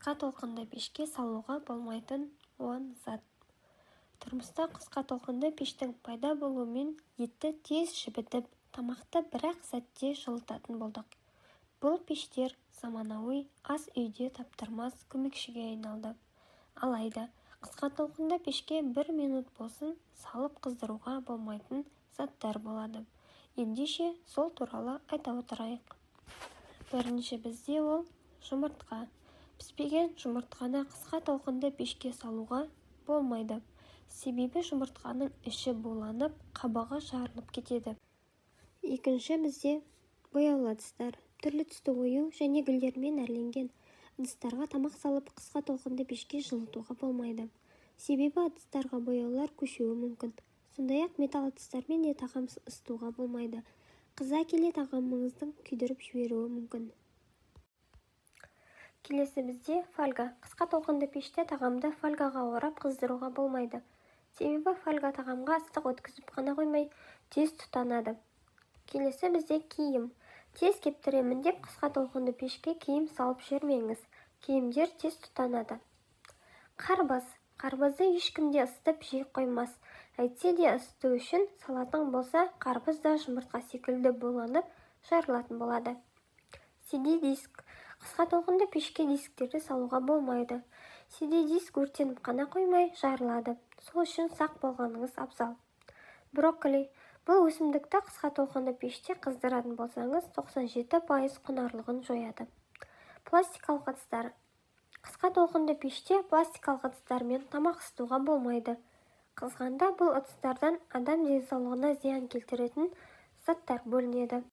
қысқа толқынды пешке салуға болмайтын 10 зат. Тұрмыста қысқа толқынды пештің пайда болуымен етті тез жібітіп, тамақты бір-ақ сәтте жылытатын болдық. Бұл пештер заманауи ас үйде таптырмас көмекшіге айналды. Алайда, қысқа толқынды пешке 1 минут болсын салып қыздыруға болмайтын заттар болады. Ендеше сол туралы айта отырайық. Бірінші бізде ол жұмыртқа. Піспеген жұмыртқаны қысқа толқынды пешке салуға болмайды. Себебі жұмыртқаның іші буланып, қабығы жарылып кетеді. Екінші бізде бояулы ыдыстар. Түрлі түсті ою және гүлдермен әрленген ыдыстарға тамақ салып қысқа толқынды пешке жылытуға болмайды. Себебі ыдыстарға бояулар көшуі мүмкін. Сондай-ақ металл ыдыстармен де тағам ысытуға болмайды. Қыза келе тағамыңыздың күйдіріп жіберуі мүмкін. Келесі бізде фольга. Қысқа толқынды пеште тағамды фольгаға орап қыздыруға болмайды. Себебі фольга тағамға ыстық өткізіп қана қоймай, тез тұтанады. Келесі бізде киім. Тез кептіремін деп қысқа толқынды пешке киім салып жүрмеңіз. Киімдер тез тұтанады. Қарбыз. Қарбызды ешкімде ысытып жей қоймас. Әйтсе де ысыту үшін салатын болса, қарбыз да жұмыртқа секілді буланып, жарылатын болады. CD-диск. Қысқа толқынды пешке дисктерді салуға болмайды. CD-диск өртеніп қана қоймай, жарылады. Сол үшін сақ болғаныңыз абзал. Брокколи. Бұл өсімдікті қысқа толқынды пеште қыздыратын болсаңыз, 97% құнарлығын жояды. Пластикалық ыдыстар. Қысқа толқынды пеште пластикалық ыдыстармен тамақ ысытуға болмайды. Қызғанда бұл ыдыстардан адам денсаулығына зиян келтіретін заттар бөлінеді.